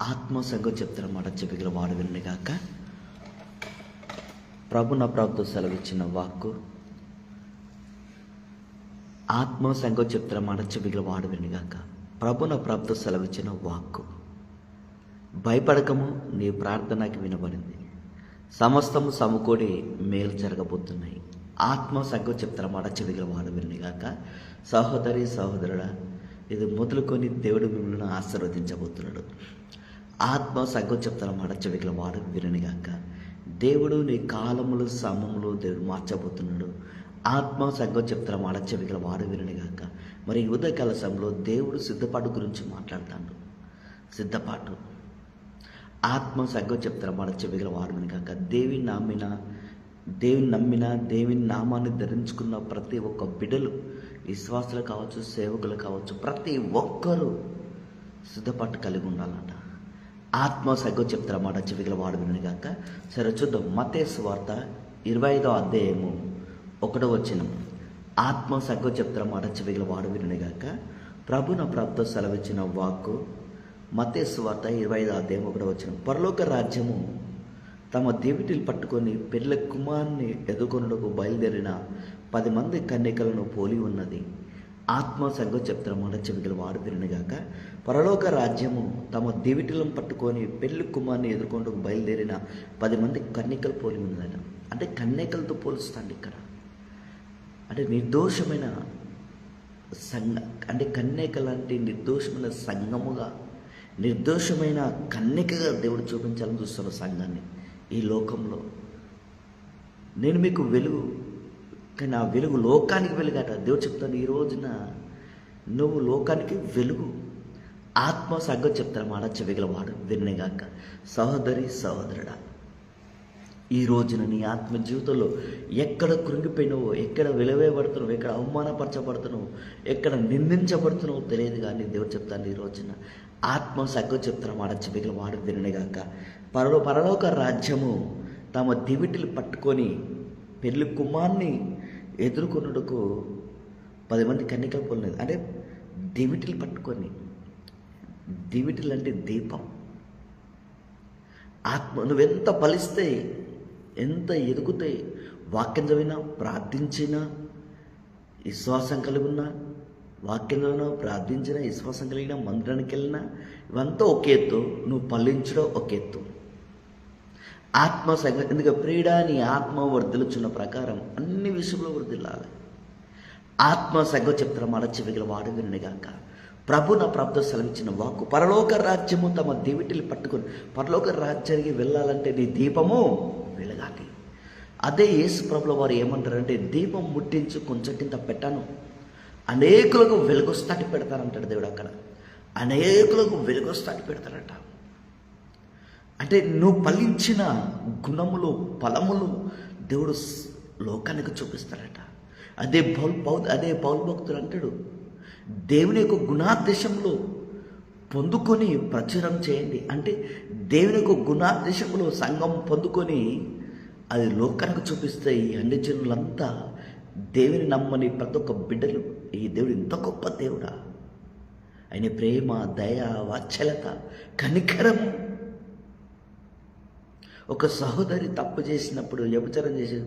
ఆత్మ సంగం చెప్తారన్నమాట. చెవిగల వాడు వినగాక. ప్రభు నా ప్రభుతో సెలవిచ్చిన వాక్కు ఆత్మ సంగం చెప్తారన్నమాట. చెవిగల వాడు వినగాక. ప్రభు నా ప్రభుతో సెలవిచ్చిన వాక్కు భయపడకము, నీ ప్రార్థనకి వినబడింది, సమస్తము సమకూడి మేలు జరగబోతున్నాయి. ఆత్మ సంగం చెప్తారన్నమాట. చెవిగల వాడు వినగాక. సహోదరి సహోదరుడా, ఇది మొదలుకొని దేవుడు మిమ్మల్ని ఆశీర్వదించబోతున్నాడు. ఆత్మ సంగం చెప్తారన్నమాట. చెవిగల వాడు వినగాక. దేవుడు నీ కాలములు సమములు దేవుడు మార్చబోతున్నాడు. ఆత్మ సంగం చెప్తారన్నమాట. చెవిగల వాడు వినగాక. మరి ఉదయకాల సమయంలో దేవుడు సిద్ధపాటు గురించి మాట్లాడతాడు. సిద్ధపాటు ఆత్మ సంగం చెప్తారన్నమాట. చెవిగల వాడు వినగాక. దేవుని నమ్మిన దేవుని నామాన్ని ధరించుకున్న ప్రతి ఒక్క బిడ్డలు, విశ్వాసులు కావచ్చు, సేవకులు కావచ్చు, ప్రతి ఒక్కరూ సిద్ధపాటు కలిగి ఉండాలంట. ఆత్మ సంగం చెప్తారన్నమాట. చెవిగల వాడు వినగాక. సరే చూద్దాం. మత్తయి సువార్త 25వ అధ్యాయము 1వ వచనం. ఆత్మ సంగం చెప్తారన్నమాట. చెవిగల వాడు వినగాక. ప్రభు నా ప్రభుతో సెలవిచ్చిన వాక్కు మత్తయి సువార్త 25వ అధ్యాయం 1వ వచనం. పరలోక రాజ్యము తమ దివిటీలు పట్టుకొని పెళ్ళ కుమారుని ఎదుర్కొనుటకు బయలుదేరిన 10 మంది కన్యకలను పోలి ఉన్నది. ఆత్మ సంగం చెప్తారన్నమాట. చెవిగల వాడు వినగాక. పరలోక రాజ్యము తమ దివిటీలను పట్టుకొని పెళ్లి కుమారుని ఎదుర్కొనుటకు బయలుదేరిన 10 మంది కన్యకలు పోలి ఉన్నదట. అంటే కన్యకలతో పోలుస్తాండి ఇక్కడ. అంటే నిర్దోషమైన సంఘ, అంటే కన్యక లాంటి నిర్దోషమైన సంఘముగా, నిర్దోషమైన కన్యకగా దేవుడు చూపించాలని చూస్తున్న సంఘాన్ని ఈ లోకంలో. నేను మీకు వెలుగు, కానీ ఆ వెలుగు లోకానికి వెలుగట. దేవుడు చెప్తాను, ఈ రోజున నువ్వు లోకానికి వెలుగు. ఆత్మ సంగం చెప్తారన్నమాట. చెవిగల వాడు వినగాక. సహోదరి సహోదరుడా, ఈ రోజున నీ ఆత్మ జీవితంలో ఎక్కడ కృంగిపోయినావో, ఎక్కడ విలువేయబడుతున్నావు, ఎక్కడ అవమానపరచబడుతున్నావు, ఎక్కడ నిందించబడుతున్నావో తెలియదు. కానీ దేవుడు చెప్తాను, ఈ రోజున ఆత్మ సంగం చెప్తారన్నమాట. చెవిగల వాడు వినగాక. పరలోక రాజ్యము తమ దివిటిలు పట్టుకొని పెళ్లి కుమార్ని ఎదుర్కొనుటకు 10 మంది కన్యకలు పోలేదు. అంటే దివిటిలు పట్టుకొని, దివిటిలు అంటే దీపం. ఆత్మ నువ్వెంత ఫలిస్తే, ఎంత ఎదుగుతే, వాక్యం చదివినా, ప్రార్థించినా, విశ్వాసం కలిగి ఉన్నా, వాక్యం చదివినా, ప్రార్థించినా, విశ్వాసం కలిగినా, మందిరానికి వెళ్ళినా, ఇవంతా ఒక ఎత్తు. నువ్వు ఫలించడం ఒక ఎత్తు. ఆత్మ సంగ ఎందుకంటే ప్రియుడా, నీ ఆత్మ వర్ధిల్లుచున్న ప్రకారం అన్ని విషయంలో వర్ధిల్లాలి. ఆత్మ సంగం చెప్తారన్నమాట. చెవిగల వాడు వినగాక. ప్రభు నా ప్రభుతో సెలవిచ్చిన వాక్కు పరలోక రాజ్యము తమ దివిటిలు పట్టుకొని, పరలోక రాజ్యానికి వెళ్ళాలంటే నీ దీపము వెలగాలి. అదే యేసు ప్రభుల వారు ఏమంటారంటే, దీపం ముట్టించు కొంచెం కింద పెట్టాను, అనేకులకు వెలుగొస్తాటి పెడతారంటాడు దేవుడు. అక్కడ అనేకులకు వెలుగొస్తాటి పెడతారట. అంటే నువ్వు ఫలించిన గుణములు, ఫలములు దేవుడు లోకానికి చూపిస్తాడట. అదే పౌలు భక్తుడు అంటాడు, దేవుని యొక్క గుణాదేశంలో పొందుకొని ప్రచురం చేయండి. అంటే దేవుని యొక్క గుణాదేశంలో సంఘం పొందుకొని అది లోకానికి చూపిస్తే ఈ అన్ని జనులంతా దేవుని నమ్మని ప్రతి ఒక్క బిడ్డలు, ఈ దేవుడు ఇంత గొప్ప దేవుడా, ఆయన ప్రేమ, దయ, వాత్సల్యత, కనికరము. ఒక సహోదరి తప్పు చేసినప్పుడు, వ్యభిచారం చేసి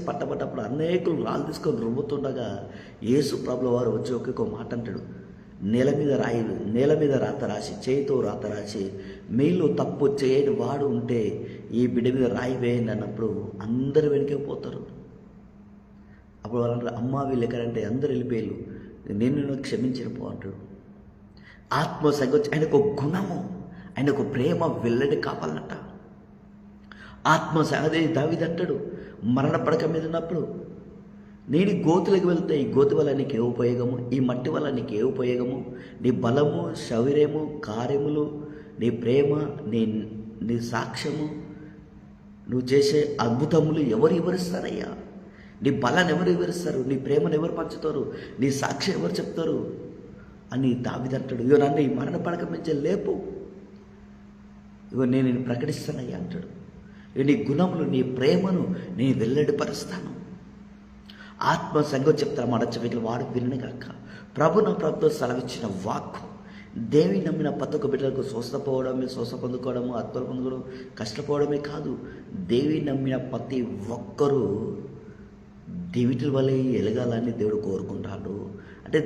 పట్టబడ్డప్పుడు అనేకులు రాళ్ళు తీసుకొని రువ్వుతుండగా యేసు ప్రభుల వారు వచ్చి ఒక్కొక్క మాట అంటాడు, నేల మీద రాత రాసి, చేయితో రాత రాసి, మీలో తప్పు చేయని వాడు ఉంటే ఈ బిడ్డ మీద రాయి వేయండి అన్నప్పుడు అందరు వెనకే పోతారు. అప్పుడు వాళ్ళు అంటారు, అమ్మ వీళ్ళు ఎక్కడంటే అందరు వెళ్ళిపోయారు, నేను క్షమించిన పో అంటాడు. ఆత్మ సంగతి ఆయనకు ఒక గుణము, ఆయనకు ప్రేమ వెల్లడి కావాలన్నట. ఆత్మ అదే దావీదు అంటాడు, మరణ పడక మీద ఉన్నప్పుడు, నేను గోతులకు వెళ్తే ఈ గోతి వల్ల నీకు ఏ ఉపయోగము, ఈ మట్టి వల్ల నీకు ఏ ఉపయోగము, నీ బలము, శౌర్యము, కార్యములు, నీ ప్రేమ, నీ సాక్ష్యము, నువ్వు చేసే అద్భుతములు ఎవరు వివరిస్తారయ్యా? నీ బలాన్ని ఎవరు వివరిస్తారు? నీ ప్రేమను ఎవరు పంచుతారు? నీ సాక్ష్యం ఎవరు చెప్తారు అని దావీదు అంటాడు. ఇగో నన్ను ఈ మరణ పడక నుంచి లేపు, ఇగో నేను ప్రకటిస్తానయ్యా అంటాడు. నీ గుణములు, నీ ప్రేమను నేను వెల్లడిపరుస్తాను. ఆత్మ సంగం చెప్తారన్నమాట. చెవిగల వాడు వినగాక. ప్రభుతో సెలవిచ్చిన వాక్కు దేవిని నమ్మిన ప్రతి ఒక్క బిడ్డలకు స్వస్థపోవడమే, స్వస్థ పొందుకోవడము, ఆత్మలు పొందుకోవడం, కష్టపోవడమే కాదు, దేవిని నమ్మిన ప్రతి ఒక్కరూ దివిటి వలె ఎలగాలని దేవుడు కోరుకుంటాడు. అంటే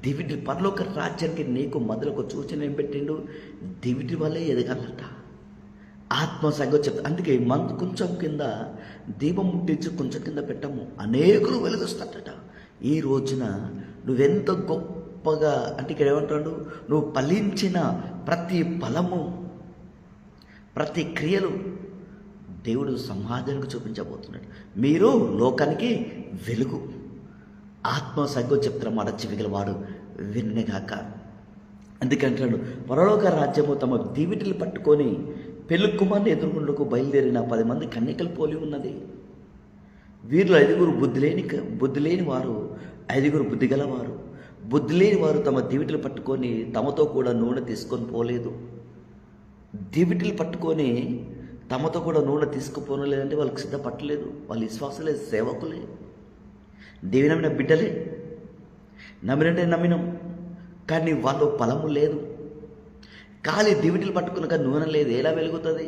దివిటి పరలోక రాజ్యానికి నీకు మొదలు ఒక సూచన ఏం పెట్టిండు, దివిటి వలె ఎదగాలట. ఆత్మ సంగతి చెప్తా. అందుకే కొంచెం కింద దీపం ముట్టించి కొంచెం కింద పెట్టము, అనేకులు వెలుగుస్తాడట. ఈ రోజున నువ్వెంత గొప్పగా, అంటే ఇక్కడ ఏమంటాడు, నువ్వు ఫలించిన ప్రతి ఫలము, ప్రతి క్రియలు దేవుడు సమాజానికి చూపించబోతున్నాడు. మీరు లోకానికి వెలుగు. ఆత్మ సంగతి చెప్తున్న మాట చెవిగలవాడు విన్నగాక. అందుకంటాడు, పరలోక రాజ్యము తమ దీవిటిలు పట్టుకొని పెళ్లి కుమార్ని ఎదుర్కొండకు బయలుదేరిన 10 మంది కన్యకలు పోలి ఉన్నది. వీరిలో 5 బుద్ధి లేని వారు, 5 బుద్ధి గలవారు. బుద్ధి లేని వారు తమ దివిటిలు పట్టుకొని తమతో కూడా నూనె తీసుకొని పోలేదు. దివిటిలు పట్టుకొని తమతో కూడా నూనె తీసుకుపోనలేదంటే వాళ్ళకి సిద్ధపట్టలేదు. వాళ్ళ విశ్వాసలే, సేవకులే, దేవి నమ్మిన బిడ్డలే. నమ్మినంటే నమ్మినాం, కానీ వాళ్ళు ఫలము లేదు. ఖాళీ దివిటిలు పట్టుకున్నాక నూనె లేదు, ఎలా వెలుగుతుంది?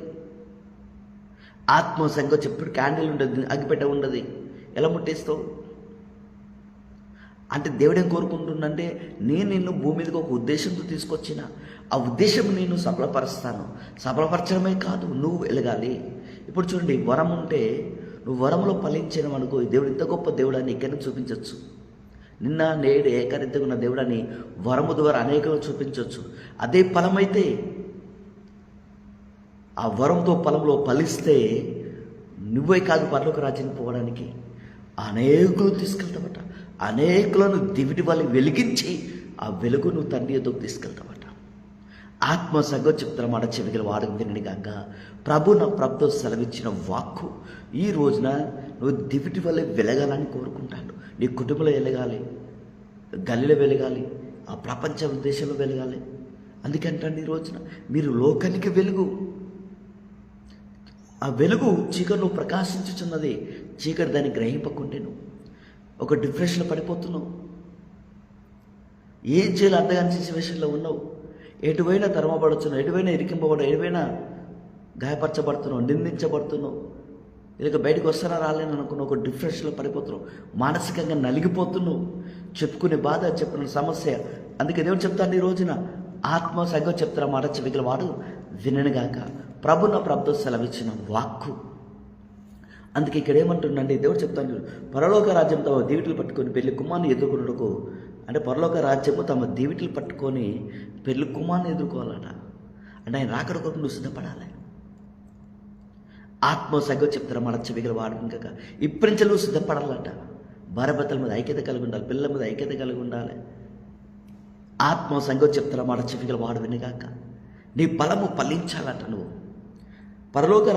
ఆత్మ సంగతి చెప్పుడు క్యాండిల్ ఉండదు, అగ్గిపెట్ట ఉండదు, ఎలా ముట్టేస్తావు? అంటే దేవుడేం కోరుకుంటుందంటే, నేను నిన్ను భూమి మీదకి ఒక ఉద్దేశంతో తీసుకొచ్చిన, ఆ ఉద్దేశం నేను సఫలపరుస్తాను. సఫలపరచడమే కాదు, నువ్వు వెలగాలి. ఇప్పుడు చూడండి, వరం ఉంటే నువ్వు వరంలో ఫలించిన అనుకో, దేవుడు ఇంత గొప్ప దేవుడాన్ని ఇక్కడి నుంచి చూపించవచ్చు. నిన్న నేడు ఏకరీతిగా ఉన్న దేవుడాన్ని వరము ద్వారా అనేకలు చూపించవచ్చు. అదే ఫలమైతే, ఆ వరంతో ఫలంలో ఫలిస్తే నువ్వే కాదు పరలోక రాజ్యానికి పోవడానికి అనేకులు తీసుకెళ్తావట. అనేకులను దివిటి వాళ్ళని వెలిగించి ఆ వెలుగు నువ్వు తండ్రి ఎదుగు తీసుకెళ్తావట. ఆత్మ సంగతి చెప్తున్న మాట చెవిగల వాడు వినని గాక. ప్రభు నా ప్రభుతో సెలవిచ్చిన వాక్కు ఈ రోజున నువ్వు దివిటి వల్ల వెలగాలని కోరుకుంటాను. నీ కుటుంబంలో వెలగాలి, గల్లీలో వెలగాలి, ఆ ప్రపంచ దేశంలో వెలగాలి. అందుకంటే ఈ రోజున మీరు లోకానికి వెలుగు. ఆ వెలుగు చీకటి నువ్వు ప్రకాశించుచున్నది, చీకటి దాన్ని గ్రహింపకుంటే నువ్వు ఒక డిప్రెషన్లో పడిపోతున్నావు. ఏం చేయాలో అర్థం కాని సిచ్యువేషన్లో ఉన్నావు. ఎటువైనా తరమబడుతున్నావు, ఎటువైనా ఇరికింపబడవు, ఎటువైనా గాయపరచబడుతున్నావు, నిందించబడుతున్నావు. ఇక బయటకు వస్తారా రాలేని అనుకున్నావు, ఒక డిప్రెషన్లో పడిపోతున్నావు, మానసికంగా నలిగిపోతున్నావు. చెప్పుకునే బాధ, చెప్పిన సమస్య. అందుకే దేవుడు చెప్తాను ఈ రోజున, ఆత్మ సంగతి చెప్తారా మాట చెవిగల వాడు విననుగాక. ప్రభు నా ప్రభుతో సెలవిచ్చిన వాక్కు. అందుకే ఇక్కడ ఏమంటుండండి దేవుడు చెప్తాను, పరలోక రాజ్యం తమ దీవిటిలు పట్టుకొని పెళ్లి కుమార్ని ఎదుర్కొన్నకు. అంటే పరలోక రాజ్యము తమ దీవిటిలు పట్టుకొని పెళ్లి కుమార్ని ఎదుర్కోవాలట. అంటే ఆయన రాకడ కొరకు నువ్వు సిద్ధపడాలి. ఆత్మ సంగతి చెప్తారా మన చెవిగల వాడు ఇంకా ఇప్పటి నుంచి నువ్వు సిద్ధపడాలట. భార్యాభర్తల మీద ఐక్యత కలిగి ఉండాలి, పిల్లల మీద ఐక్యత కలిగి ఉండాలి. ఆత్మ సంగతి చెప్తారా మాట చెవిగల వాడు వినగాక. నీ బలము ఫలించాలట. నువ్వు పరలోక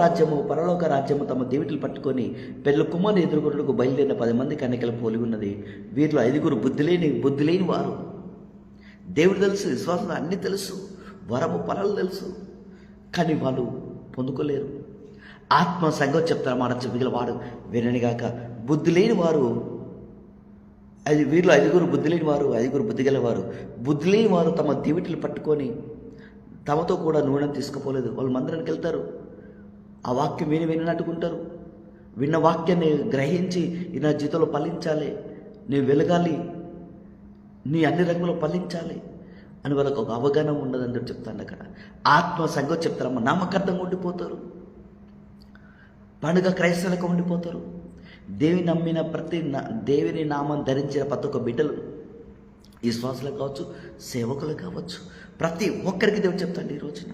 రాజ్యము తమ దీవిటిలు పట్టుకొని పెళ్లి కుమార్ని ఎదుర్కొన్నకు బయలుదేరిన 10 మంది కన్యకలు పోలి ఉన్నది. వీరిలో 5 బుద్ధి లేని వారు. దేవుడు తెలుసు, విశ్వాసం అన్నీ తెలుసు, వరము ఫలాలు తెలుసు, కానీ వాళ్ళు పొందుకోలేరు. ఆత్మ సంగతి చెప్తారు మాట చెవిగల వాడు విననిగాక. బుద్ధి లేని వారు, వీరిలో 5 బుద్ధి లేని వారు, 5 బుద్ధి గలవారు. బుద్ధి లేని వారు తమ దీవిటిలు పట్టుకొని తమతో కూడా నూనె తీసుకుపోలేదు. వాళ్ళు మందిరానికి వెళ్తారు, ఆ వాక్యం వినట్టుకుంటారు. విన్న వాక్యాన్ని గ్రహించి నా జీవితంలో ఫలించాలి, నేను వెలగాలి, నీ అన్ని రంగులో ఫలించాలి అని వాళ్ళకు ఒక అవగాహన ఉండదని చెప్తాను. అక్కడ ఆత్మ సంగతి చెప్తారమ్మ, నామకార్థంగా ఉండిపోతారు, పండుగ క్రైస్తవులకు ఉండిపోతారు. దేవి నమ్మిన దేవిని నామం ధరించిన ప్రతి ఒక్క బిడ్డలు, విశ్వాసులకు కావచ్చు, సేవకులు కావచ్చు, ప్రతి ఒక్కరికి దేవుడు చెప్తాడు ఈ రోజున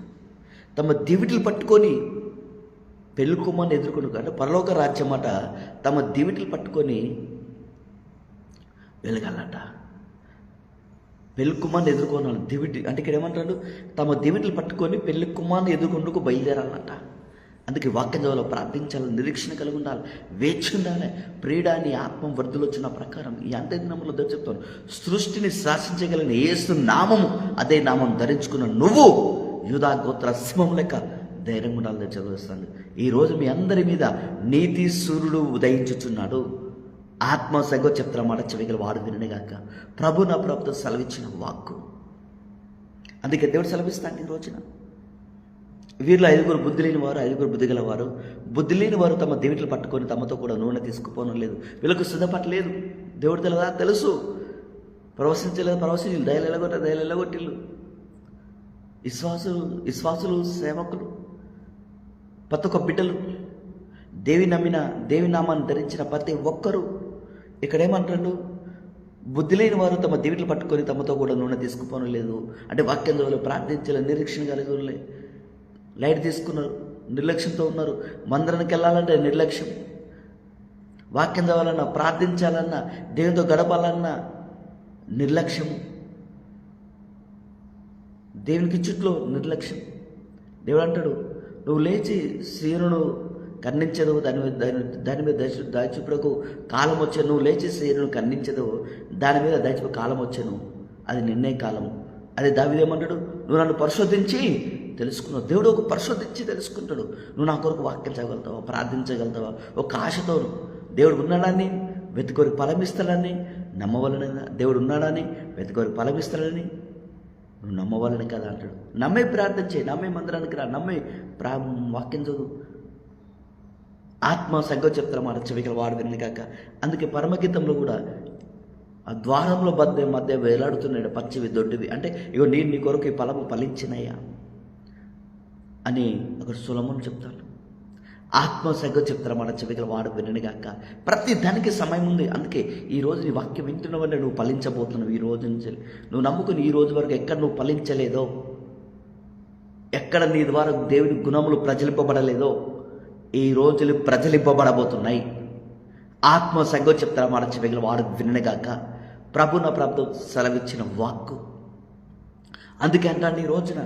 తమ దివిటిలు పట్టుకొని పెళ్లి కుమార్ని ఎదుర్కొను. అంటే పరలోక రాజ్యం అట తమ దివిటిలు పట్టుకొని వెలగాలట. పెళ్లి కుమార్ని ఎదుర్కోవాలి. దివిటి అంటే ఇక్కడ ఏమంటాడు, తమ దివిటిలు పట్టుకొని పెళ్లి కుమార్ని ఎదుర్కొంటూ బయలుదేరాలట. అందుకే వాక్యం ద్వారా ప్రార్థించాలి, నిరీక్షణ కలిగి ఉండాలి, వేచి ఉండాలి. ప్రియుడాన్ని ఆత్మ వృద్ధులు వచ్చిన ప్రకారం ఈ అంత్యదినములో చెప్తాను, సృష్టిని శాసించగలిగిన యేసు నామము, అదే నామం ధరించుకున్న నువ్వు యూదా గోత్ర సింహం లెక్క ధైర్యంగా ఉండాలని చదివిస్తాను. ఈరోజు మీ అందరి మీద నీతి సూర్యుడు ఉదయించుచున్నాడు. ఆత్మ సంగతి చెప్తున్న మాట చెవిగల వాడు వినగాక. ప్రభు నా ప్రభుతో సెలవిచ్చిన వాక్కు అందుకే దేవుడు సెలవిస్తాడు ఈ రోజున. వీరిలో 5 బుద్ధి లేని వారు, 5 బుద్ధి గలవారు. బుద్ధి లేని వారు తమ దివిట్లు పట్టుకొని తమతో కూడా నూనె తీసుకుపోవడం లేదు. వీళ్ళకు సిద్ధపట్టలేదు. దేవుడు తెలదా తెలుసు. ప్రవశించలేదు, ప్రవశించలేదు. దయలు ఎలగొట్టిల్లు. విశ్వాసులు సేవకులు, ప్రతి ఒక్క బిడ్డలు, దేవి నామాన్ని ధరించిన ప్రతి ఒక్కరూ ఇక్కడేమంటాడు? బుద్ధి లేని వారు తమ దివిట్లు పట్టుకొని తమతో కూడా నూనె తీసుకుపోవడం లేదు. అంటే వాక్యం ద్వారా ప్రార్థించలే, నిరీక్షణ కలిగి లైట్ తీసుకున్నారు, నిర్లక్ష్యంతో ఉన్నారు. మందిరానికి వెళ్ళాలంటే నిర్లక్ష్యం, వాక్యం చదవాలన్నా, ప్రార్థించాలన్నా, దేవునితో గడపాలన్నా నిర్లక్ష్యం, దేవునికి చుట్టూ నిర్లక్ష్యం. దేవుడు అంటాడు, నువ్వు లేచి సీనును ఖండించదు, దాని మీద దాచిపుడకు కాలం వచ్చాను. నువ్వు లేచి సీనును ఖండించదు, దాని మీద దాచిపు కాలం వచ్చాను, అది నిన్నే కాలం. అదే దావీదేమంటాడు, నువ్వు నన్ను పరిశోధించి తెలుసుకున్నావు. దేవుడు ఒక పరిశోధించి తెలుసుకుంటాడు. నువ్వు నా కొరకు వాక్యం చదవగలుగుతావా, ప్రార్థించగలుగుతావా? ఒక ఆశతో దేవుడు ఉన్నాడని వెతుకోరికి ఫలమిస్తాడని నమ్మవలన, దేవుడు ఉన్నాడని వెతుకోరికి ఫలమిస్తాడని నువ్వు నమ్మవాలని కదా అంటాడు. నమ్మే ప్రార్థన చేయి, నమ్మే మందిరానికి రా, నమ్మే వాక్యం చదువు. ఆత్మ సంగతి చెప్తారు మాట చెవికల వాడు విని కాక. అందుకే పరమగీతంలో కూడా ఆ ద్వారంలో మధ్య వేలాడుతున్నాడు పచ్చివి దొడ్డివి. అంటే ఇగో నేను నీ కొరకు ఈ ఫలము ఫలించినయ్యా అని అక్కడ సొలొమోను చెప్తాడు. ఆత్మ సంగతి చెప్తారు మాట చెవికల వాడు వినని కాక. ప్రతి దానికి సమయం ఉంది. అందుకే ఈరోజు నీ వాక్యం వింటున్నావంటే నువ్వు ఫలించబోతున్నావు. ఈ రోజు నుంచి నువ్వు నమ్ముకుని ఈ రోజు వరకు ఎక్కడ నువ్వు ఫలించలేదో, ఎక్కడ నీ ద్వారా దేవుని గుణములు ప్రజలింపబడలేదో, ఈ రోజులు ప్రజలింపబడబోతున్నాయి. ఆత్మ సంగతి చెప్తారా మాట చెవికల వాడు వినగాక. ప్రభు నా ప్రభుతో సెలవిచ్చిన వాక్కు. అందుకే అంటాను, ఈ రోజున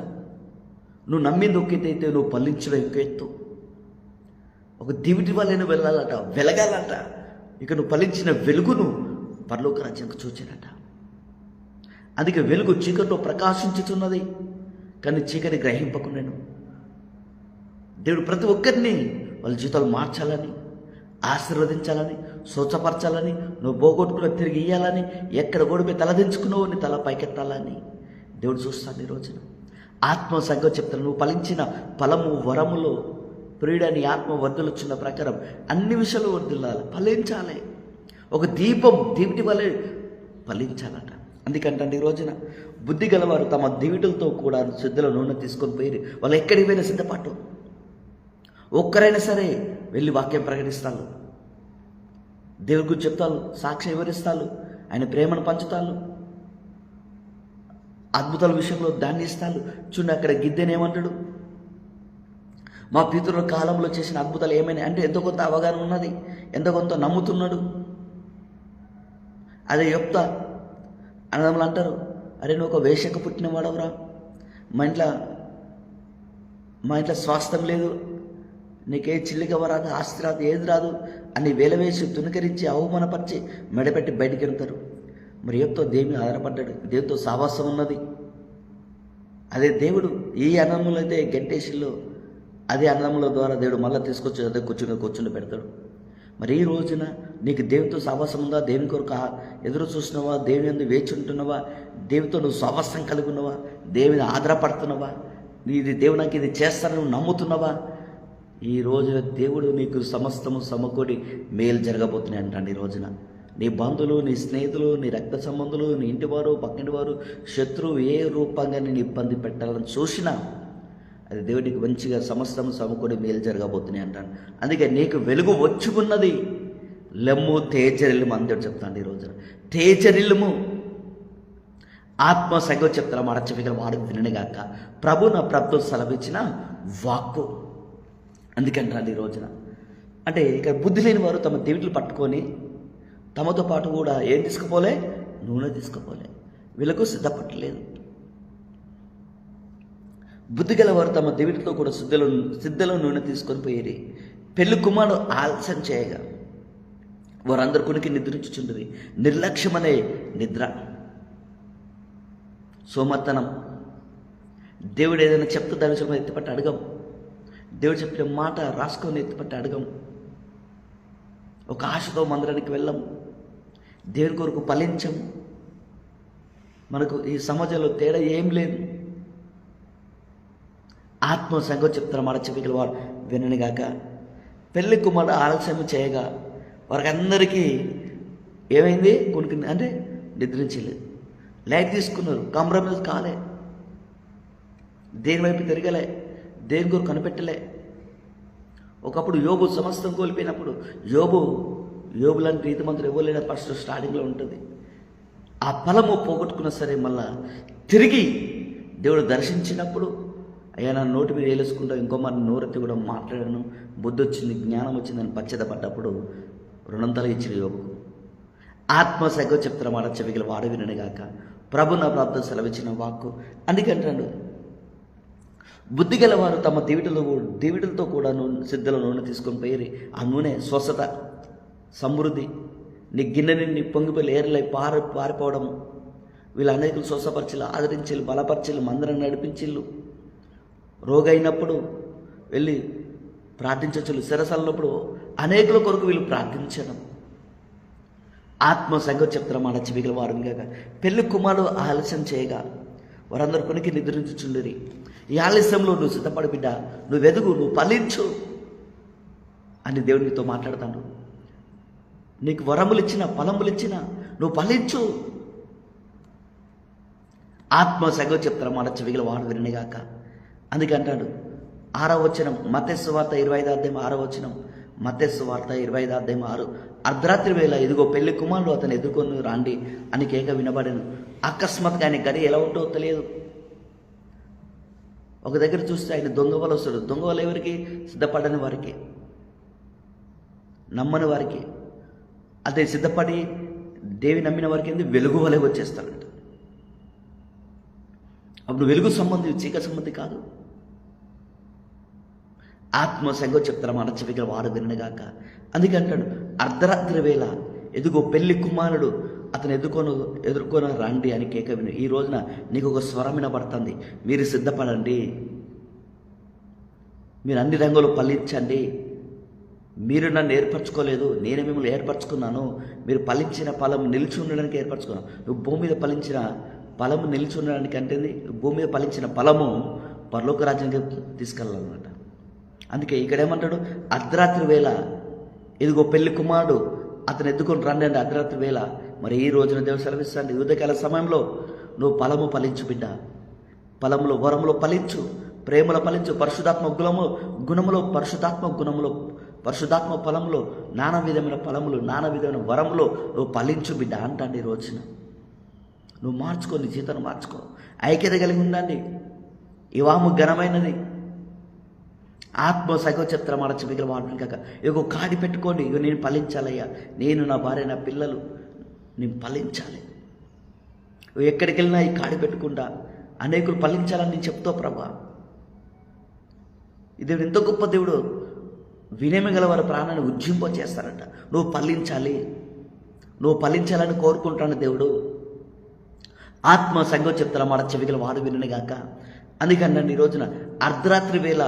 నువ్వు నమ్మింది ఒక ఎత్తు, నువ్వు ఫలించడం ఇంకో ఎత్తు. ఒక దివిటి వల్ల నువ్వు వెళ్ళాలట, వెలగాలట. ఇక నువ్వు ఫలించిన వెలుగును పరలోక రాజ్యానికి చూచానట. అందుకే వెలుగు చీకటిలో ప్రకాశించుతున్నది, కానీ చీకటి గ్రహింపకున్నాను. దేవుడు ప్రతి ఒక్కరిని వాళ్ళ జీవితాలు మార్చాలని, ఆశీర్వదించాలని, స్వచ్ఛపరచాలని, నువ్వు పోగొట్టుకున్న తిరిగి ఇయ్యాలని, ఎక్కడ ఓడిపోయి తలదించుకున్నావు నీ తల పైకెత్తాలని దేవుడు చూస్తాడు ఈ రోజున. ఆత్మ సంగతి చెప్తాను, నువ్వు ఫలించిన ఫలము వరములో ప్రియుడని ఆత్మ వర్ధలుచున్న ప్రకారం అన్ని విషయాలు వర్ధిల్లాలి, ఫలించాలి. ఒక దీపం దీవిటి వలె ఫలించాలట. అందుకంటే ఈ రోజున బుద్ధి గలవారు తమ దీవిటులతో కూడా సిద్ధలో నూనె తీసుకొని పోయి వాళ్ళు ఎక్కడికి పోయినా సిద్ధపాటు. ఒక్కరైనా సరే వెళ్ళి వాక్యం ప్రకటిస్తాను, దేవుడి గురించి చెప్తాను, సాక్ష్యం వివరిస్తాను, ఆయన ప్రేమను పంచుతాను, అద్భుతాల విషయంలో దాన్ని ఇస్తాను. చూడండి అక్కడ గిద్దెనేమంటాడు, మా పితరుల కాలంలో చేసిన అద్భుతాలు ఏమైనా అంటే ఎంతో కొంత అవగాహన ఉన్నది, ఎంతో కొంత నమ్ముతున్నాడు. అదే చెప్తా అన్నదమ్ములు అంటారు, అరే నువ్వు ఒక వేషకు పుట్టిన వాడవరా, మా ఇంట్లో స్వాస్థ్యం లేదు, నీకే చిల్లిగా రాదు, ఆస్తి రాదు, ఏది రాదు అని వేలవేసి తునకరించి అవమానపరిచి మెడపెట్టి బయటికి వెళ్తారు. మరి చెప్తా దేవుని ఆధారపడ్డాడు, దేవునితో సావాసం ఉన్నది. అదే దేవుడు ఈ అన్నములు అయితే గంటేషిల్లో అదే అన్నముల ద్వారా దేవుడు మళ్ళీ తీసుకొచ్చి అదే కూర్చుని పెడతాడు. మరి ఈ రోజున నీకు దేవునితో సావాసం ఉందా? దేవుని కొరకు ఎదురు చూస్తున్నావా? దేవుని యందు వేచి ఉంటున్నావా? దేవునితో నువ్వు సావాసం కలిగి ఉన్నావా? దేవుని ఆధారపడుతున్నావా? నీది దేవుడు నాకు ఇది చేస్తానని నువ్వు నమ్ముతున్నావా? ఈ రోజున దేవుడు నీకు సమస్తము సమకూడి మేలు జరగబోతున్నాయి అంటాడు. ఈ రోజున నీ బంధువులు, నీ స్నేహితులు, నీ రక్త సంబంధులు, నీ ఇంటివారు, పక్కింటి వారు, శత్రువు ఏ రూపంగా నేను ఇబ్బంది పెట్టాలని చూసినా అది దేవుడికి మంచిగా సమస్తము సమకూడి మేలు జరగబోతున్నాయి అంటాను. అందుకే నీకు వెలుగు వచ్చుకున్నది, లెమ్ము తేజరిల్లుము అని దేవుడు చెప్తాను. ఈ రోజున తేజరిల్లుము. ఆత్మ సంగతి చెప్తాను మాట చెవికల వాడు వినగాక. ప్రభు నా ప్రభుతో సెలవిచ్చిన వాక్కు. అందుకంటారు ఈ రోజున అంటే ఇక బుద్ధి లేని వారు తమ దివిట్లు పట్టుకొని తమతో పాటు కూడా ఏం తీసుకుపోలే? నూనె తీసుకుపోలే. వీళ్ళకు సిద్ధపట్టలేదు. బుద్ధి గలవారు తమ దివిటితో కూడా సిద్ధలో నూనె తీసుకొని పోయేది. పెళ్లి కుమారుడు ఆలస్యం చేయగా వారందరు కొనికి నిద్రించుచుండేది. నిర్లక్ష్యమనే నిద్ర, సోమర్తనం. దేవుడు ఏదైనా చెప్తే దాని విషయంలో ఎత్తిపట్టి అడగం. దేవుడు చెప్పిన మాట రాసుకొని ఎత్తిపట్టి అడగం. ఒక ఆశతో మందిరానికి వెళ్ళం, దేవుని కొరకు ఫలించం. మనకు ఈ సమాజంలో తేడా ఏం లేదు. ఆత్మ సంఘం చెప్తున్న మాట చెవిగల వారు విననిగాక. పెళ్లి కుమారుడు ఆలస్యం చేయగా వారికి అందరికీ ఏమైంది? కొనుక్కుంది అంటే నిద్రించలేదు, లైట్ తీసుకున్నారు, కాంప్రమైజ్ కాలే, దేని వైపు తిరగలే, దేని కొరకు కనిపెట్టలే. ఒకప్పుడు యోబు సమస్తం కోల్పోయినప్పుడు యోబు లాంటి రీతిమంతులు ఇవ్వలేని ఫస్ట్ స్టార్టింగ్లో ఉంటుంది. ఆ ఫలము పోగొట్టుకున్నా సరే మళ్ళా తిరిగి దేవుడు దర్శించినప్పుడు, అయ్యా నా నోటి మీద వేలేసుకుంటా ఇంకో మరి నోరెత్తి కూడా మాట్లాడాను, బుద్ధి వచ్చింది, జ్ఞానం వచ్చిందని పశ్చాత్తపడ్డప్పుడు రుణంతలు ఇచ్చిన యోబుకు. ఆత్మ సగం చెప్తున్న మాట చెవిగల వాడు వినగాక. ప్రభు నా ప్రాప్తం సెలవిచ్చిన వాక్కు. అందుకంటాడు, బుద్ధి గలవారు తమ దీవిటలతో కూడా సిద్ధల నూనె తీసుకొని పోయి, ఆ నూనె స్వస్థత, సమృద్ధి, నీ గిన్నె నిండి పొంగిపోయి ఏర్లై పారిపోవడం. వీళ్ళు అనేకులు స్వస్థపరిచిలు, ఆదరించిలు, బలపరిచిలు, మందిరం నడిపించిళ్ళు. రోగైనప్పుడు వెళ్ళి ప్రార్థించచ్చులు, శిరసలనప్పుడు అనేకుల కొరకు వీళ్ళు ప్రార్థించడం. ఆత్మ సంగతి చెప్తున్న మాట చెవిగల వారు కాక. పెళ్లి కుమారుడు ఆలస్యం చేయగా వారందరూ కొనికి నిద్రించుచుండిరి. ఈ ఆలస్యంలో నువ్వు సిద్ధపడి బిడ్డ, నువ్వు వెదుగు, నువ్వు ఫలించు అని దేవునితో మాట్లాడతాను. నీకు వరములు ఇచ్చిన, ఫలములు ఇచ్చిన, నువ్వు ఫలించు. ఆత్మ సంగతి చెప్తున్న మాట చెవిగల వాడు వినగాక. అందుకే అంటాడు 6వ వచనం మత్తయి సువార్త 25వ అధ్యాయం 6వ వచనం, మత్తయి సువార్త 25వ అధ్యాయం 6. అర్ధరాత్రి వేళ ఇదిగో పెళ్లి కుమారుడు అతను ఎదుర్కొని రాండి అని కేక వినబడను. అకస్మాత్తుగా ఆయన గడి ఎలా ఉంటుందో తెలియదు. ఒక దగ్గర చూస్తే ఆయన దొంగ వల వస్తాడు. దొంగ వల ఎవరికి? సిద్ధపడని వారికి, నమ్మని వారికి. అదే సిద్ధపడి దేవి నమ్మిన వారికి ఏంది? వెలుగు వలె వచ్చేస్తాడంట. అప్పుడు వెలుగు సంబంధి, చీకటి సంబంధి కాదు. ఆత్మ సంగతి చెప్తారా మాట చెవిగల వాడు వినగాక. అందుకే అంటాడు అర్ధరాత్రి వేళ ఎదుగో పెళ్లి కుమారుడు అతను ఎదుర్కొని రండి అని కేక విను. ఈ రోజున నీకు ఒక స్వరం వినబడుతుంది, మీరు సిద్ధపడండి, మీరు అన్ని రంగులు ఫలించండి. మీరు నన్ను ఏర్పరచుకోలేదు, నేనే మిమ్మల్ని ఏర్పరచుకున్నాను. మీరు ఫలించిన ఫలం నిలిచి ఉండడానికి ఏర్పరచుకున్నాను. నువ్వు భూమి మీద ఫలించిన ఫలము నిలిచి ఉండడానికి అంటే భూమి మీద ఫలించిన ఫలము పరలోక రాజ్యానికి తీసుకెళ్ళాలన్నమాట. అందుకే ఇక్కడ ఏమంటాడు? అర్ధరాత్రి వేళ ఇదిగో పెళ్లి కుమారుడు అతను ఎత్తుకొని రండి అంటే అర్ధరాత్రి వేళ. మరి ఈ రోజున దేవుడు సెలవిస్తాడు, ఉదయకాల సమయంలో నువ్వు ఫలము ఫలించు బిడ్డ, ఫలములో వరములో ఫలించు, ప్రేమలో ఫలించు, పరిశుధాత్మ గుణములో పరిశుధాత్మ ఫలములో నానా విధమైన ఫలములు, నానా విధమైన వరములో నువ్వు ఫలించు బిడ్డ అంటాండి. ఈ రోజున నువ్వు మార్చుకో, నీ జీవితాన్ని మార్చుకో, ఐక్యత కలిగి ఉండండి. ఇవాము ఘనమైనది. ఆత్మ సగం చెప్తారా మాట చెవిగల వాడు కాక. ఇగో కాడి పెట్టుకోండి, ఇగో నేను ఫలించాలయ్యా, నేను నా భార్య నా పిల్లలు నేను ఫలించాలి. ఎక్కడికి వెళ్ళినా ఈ కాడి పెట్టుకుంటా అనేకులు ఫలించాలని నేను చెప్తావు ప్రభా. ఇది ఎంతో గొప్ప దేవుడు. వినేమగల వారి ప్రాణాన్ని ఉజ్జింప చేస్తారంట. నువ్వు ఫలించాలని కోరుకుంటాను దేవుడు. ఆత్మ సంగం చెప్తారా మాట చెవిగల వాడు వినగాక. అందుకన్నా ఈ రోజున అర్ధరాత్రి వేళ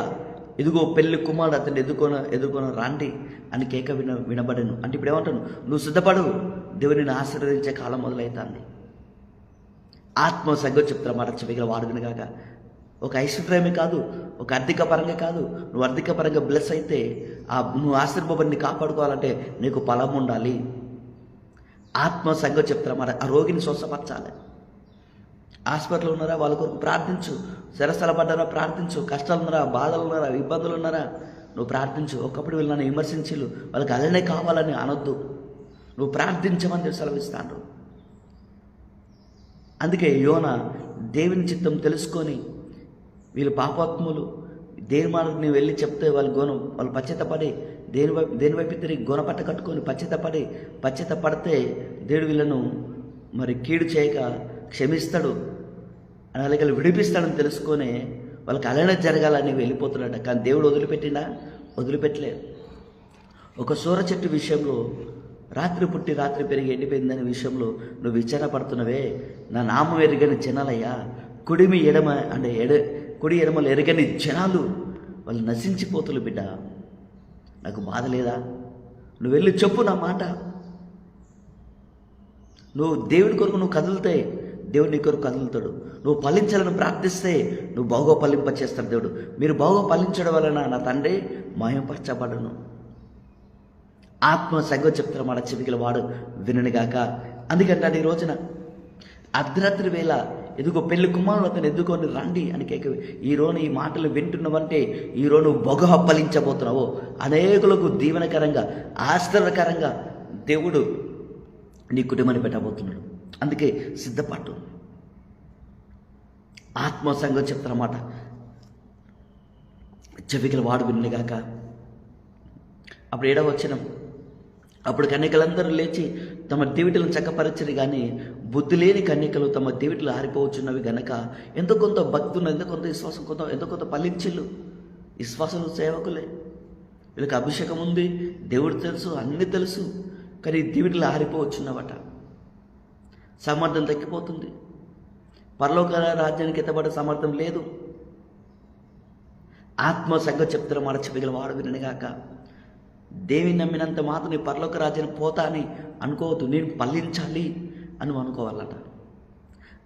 ఇదిగో పెళ్లి కుమారుడు అతన్ని ఎదుర్కొని రాండి అని కేక వినబడను. అంటే ఇప్పుడు ఏమంటాను? నువ్వు సిద్ధపడు, దేవుని ఆశీర్వదించే కాలం మొదలవుతుంది. ఆత్మ సంగతి చెప్తారా మాట చెవిగల వాడు వినగాక. ఒక ఐశ్వర్యమే కాదు, ఒక ఆర్థిక పరంగా కాదు. నువ్వు ఆర్థిక పరంగా బ్లెస్ అయితే నువ్వు ఆశీర్వాదాన్ని కాపాడుకోవాలంటే నీకు ఫలం ఉండాలి. ఆత్మ సంగతి చెప్తారా మాట. ఆ రోగిని స్వస్థపరచాలి. హాస్పిటల్ ఉన్నారా, వాళ్ళ కొరకు ప్రార్థించు. పడ్డారా ప్రార్థించు. కష్టాలు ఉన్నారా, బాధలు ఉన్నారా, ఇబ్బందులు ఉన్నారా, నువ్వు ప్రార్థించు. ఒకప్పుడు వీళ్ళు నన్ను విమర్శించు, వాళ్ళకి అలానే కావాలని అనొద్దు. నువ్వు ప్రార్థించమని సెలవిస్తాను. అందుకే యోన దేవుని చిత్తం తెలుసుకొని వీళ్ళు పాపాత్ములు, దేని మార్గం నేను వెళ్ళి చెప్తే వాళ్ళు పశ్చాత్తపడి దేని వైపు తిరిగి గుణపట్ట కట్టుకొని పశ్చాత్తపడితే దేవుడు వీళ్ళను మరి కీడు చేయక క్షమిస్తాడు, అలాగే విడిపిస్తాడని తెలుసుకొని వాళ్ళకి అలానే జరగాలని వెళ్ళిపోతున్నాడు. కానీ దేవుడు వదిలిపెట్టలేదు. ఒక సూర చెట్టు విషయంలో రాత్రి పుట్టి రాత్రి పెరిగి ఎండిపోయిందనే విషయంలో నువ్వు విచారణ పడుతున్నవే. నా నామం ఎరగని జనాలయ్యా, కుడి ఎడమలు ఎరగని జనాలు, వాళ్ళు నశించిపోతులు బిడ్డ. నాకు బాధ లేదా? నువ్వు వెళ్ళి చెప్పు నా మాట. నువ్వు దేవుడి కొరకు నువ్వు కదులుతాయి, దేవుడు నీ కొరకు కదులుతాడు. నువ్వు ఫలించాలని ప్రార్థిస్తే నువ్వు బాగా ఫలింప చేస్తాడు దేవుడు. మీరు బాగా ఫలించడం వలన నా తండ్రి మహిమపరచబడును. ఆత్మ సంగం చెప్తున్న మాట చెవిగల వాడు విననుగాక. అందుకంటే ఈ రోజున అర్ధరాత్రి వేళ ఎదుగో పెళ్లి కుమారులు అతను ఎదుకొని రండి అని కేక. ఈరోజు ఈ మాటలు వింటున్నావంటే ఈరోజు నువ్వు బొగ ఫలించబోతున్నావు. అనేకులకు దీవెనకరంగా ఆశ్చర్యకరంగా దేవుడు నీ కుటుంబాన్ని పెట్టబోతున్నాడు. అందుకే సిద్ధపట్టు. ఆత్మ సంగం చెప్తున్నమాట చెవికల వాడు విన్నగాక. అప్పుడు 7వ వచనం, అప్పుడు కన్యకలందరూ లేచి తమ దివిటలను చక్కపరచరు, కానీ బుద్ధి లేని కన్యకలు తమ దివిటలు ఆరిపోవచ్చున్నవి గనక ఎంతో కొంత భక్తులు, ఎంతో కొంత విశ్వాసం, ఎంతో కొంత ఫలించిళ్ళు. విశ్వాసులు సేవకులే, వీళ్ళకి అభిషేకం ఉంది, దేవుడు తెలుసు, అన్నీ తెలుసు, కానీ దివిటలు ఆరిపోవచ్చున్నవట. సామర్థ్యం తగ్గిపోతుంది. పరలోక రాజ్యానికి ఎత్తబడే సామర్థ్యం లేదు. ఆత్మ సంగతి చెప్తున్న మాట చెవిగల వాడు వినగాక. దేవిని నమ్మినంత మాత్రం నీ పరలోక రాజ్యానికి పోతా అని అనుకోవద్దు. నేను ఫలించాలి అని అనుకోవాలట.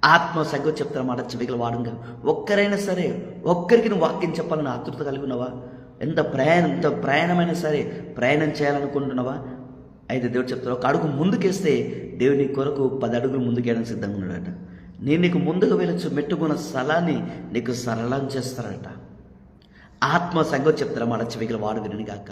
ఆత్మ సంగతి చెప్తున్న మాట చెవిగల వాడుగా. ఒక్కరైనా సరే, ఒక్కరికి నువ్వు వాక్యం చెప్పాలని ఆతృత కలిగి ఉన్నావా? ఎంత ప్రయాణమైనా సరే ప్రయాణం చేయాలనుకుంటున్నావా? అయితే దేవుడు చెప్తాడు, ఒక అడుగు ముందుకేస్తే దేవుని కొరకు 10 అడుగులు ముందుకేయడానికి సిద్ధంగా ఉన్నాడట. నేను నీకు ముందుకు వెళ్ళొచ్చు మెట్టుకున్న స్థలాన్ని నీకు సరళం చేస్తారట. ఆత్మ సంగతి చెప్తారా మాట చెవిగల వాడు వినగాక.